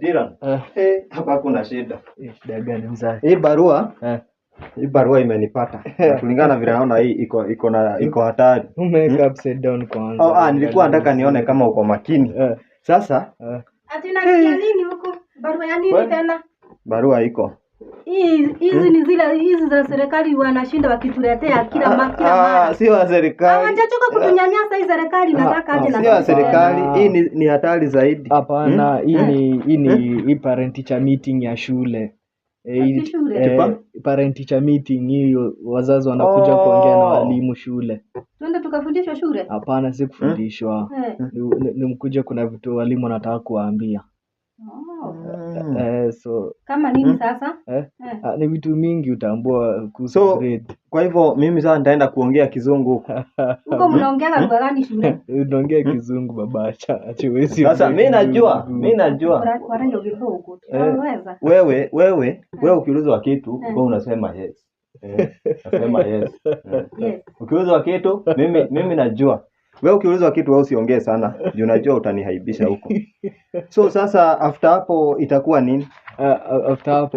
Dira. Hapa kuna shida. Shida gani mzee? Hii barua imenipata. Kulingana vile naona hii iko hatari. Umeweka upside down kwanza. Nilikuwa nataka nione kama uko makini. Sasa ati nasikia nini huko? Barua ya nini tena? Barua iko. Hizi ni zile hizi za serikali wanashinda wakituletea kila mara. Sio wa serikali. Hawajachoka kutunyanyasa hii serikali, nataka aje na. Sio wa serikali. Hii ni hatari zaidi. Hapana, hii ni parent teacher meeting ya shule. Parent teacher meeting hiyo wazazi wanakuja kuongea na walimu shule. Twende tukafundishwa shule? Hapana, si kufundishwa. Ni mkuje, kuna vitu walimu wanataka kuwaambia. So kama nini sasa? Ni vitu mingi utambua kuhusu grade. Kwa hivyo mimi sasa nitaenda kuongea kizungu huko. Huko mnaongea lugha gani shule? Unaongea kizungu baba, acha wewe. Sasa mimi najua. Wewe ukiulizwa kitu wewe unasema yes. Nasema yes. Ukiulizwa kitu mimi najua. Wewe ukiulizwa kitu wewe usiongee sana. Juu unajua utanihaibisha huko. So sasa after hapo itakuwa nini? After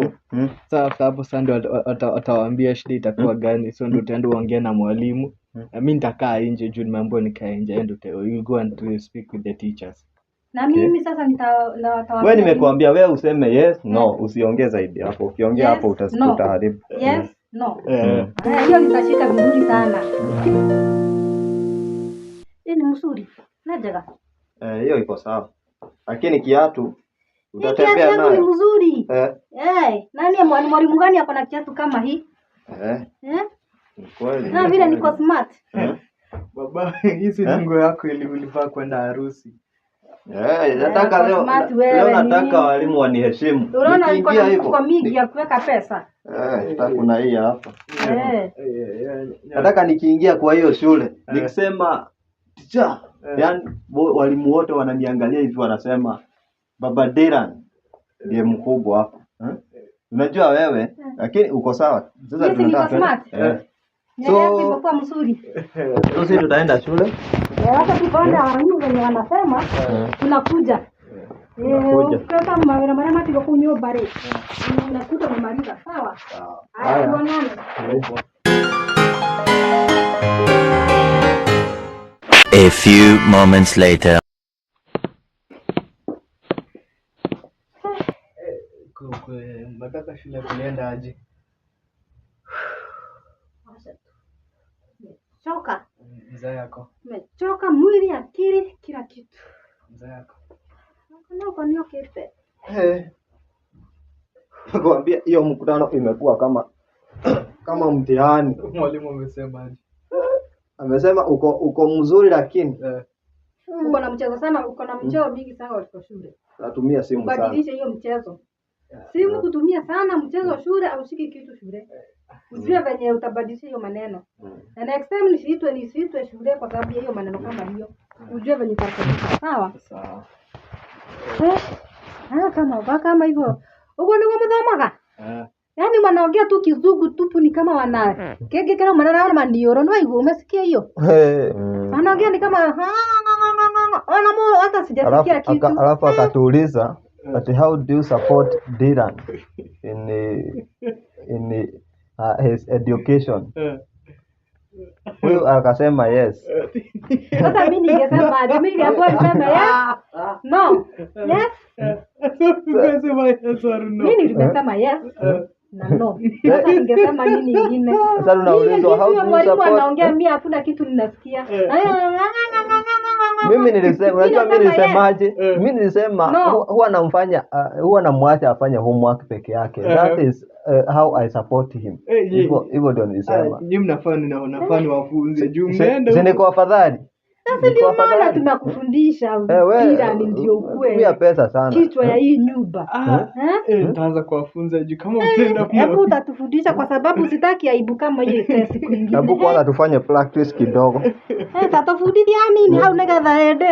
hapo Sunday atawaambia shida itakuwa gani. So ndio utaenda uongee na mwalimu. Mimi nitakaa nje juu nimeambiwa nikae nje, ndio you go and speak with the teachers. Na mimi sasa nitawaambia. Wewe nimekuambia wewe useme yes, no, usiongee zaidi hapo. Ukiongea hapo utaharibu. Yes, no. Hiyo nitashika vizuri sana. Ni mzuri. Najaga. Hiyo iko sawa. Lakini kiatu utatembea nayo. Ni mzuri. Nani mwalimu gani ako na kiatu kama hii? Kweli. Na vile niko smart. Baba, hizi nguo yako ulivaa kwenda harusi. Nataka leo nataka walimu waniheshimu. Unaona niko na mfuko mingi ya kuweka pesa. Kuna hii hapa. Nataka nikiingia kwa hiyo shule nikisema teacher, yani walimu wote wananiangalia hivi wanasema Baba Dylan ndiye mkubwa hapa. Unajua wewe, lakini uko sawa. Sasa tunataka. So imekuwa mzuri. Sisi tutaenda shule. Hata tukaona walimu wenye wanasema tunakuja. Kama mara tuko kunyo bare. Unakuta kumaliza sawa? Haya tuonane. A few moments later. Nataka shule kuenda aje? Choka. Mzee yako. Mechoka mwili, akili, kila kitu. Mzee yako. Uko niokete. Nakwambia hiyo mkutano imekuwa kama mtihani. Mwalimu amesema aje? Amesema uko mzuri lakini uko na mchezo sana, uko na mchezo mingi sana kwa shule. Natumia simu sana. Badilisha hiyo mchezo. Simu kutumia sana mchezo shule au shiki kitu shule. Ujue venye utabadilisha hiyo maneno. Na next time nisiitwe shule kwa sababu hiyo maneno kama hiyo. Ujue venye utabadilisha. Sawa? Sawa. Kama hivyo. Uko ni mdomaga? Yaani wanaongea tu kizungu tupu, ni kama wana kege kama maneno mandioro ndio hivyo, umesikia hiyo? Wanaongea ni kama hata sijasikia kitu. Alafu akatuuliza that how do you support Dylan in his education? Huyu akasema yes. Hata mimi ningesema mimi nisema yes. No. Yes. Mimi ningesema yes. Na no. Sasa ningesema nini nyingine? Sasa unaulizwa how do you support? Wanaongea mimi hakuna kitu ninasikia. Mimi nilisema, unajua mimi nilisemaje? Mimi nilisema huwa namwacha afanye homework peke yake. That is how I support him. Hivyo ndio nilisema. Nyinyi mnafaa wafunze juu mnaenda. Sasa niko afadhali. Sasa ndio maana tunakufundisha mpira ndio ukue. Tumia pesa sana. Kichwa ya hii nyumba. Nitaanza kuwafunza juu kama mtenda. Hebu utatufundisha kwa sababu sitaki aibu kama hiyo siku nyingine. Hebu kwanza tufanye practice kidogo. Tatufundisha nini au nega zaende.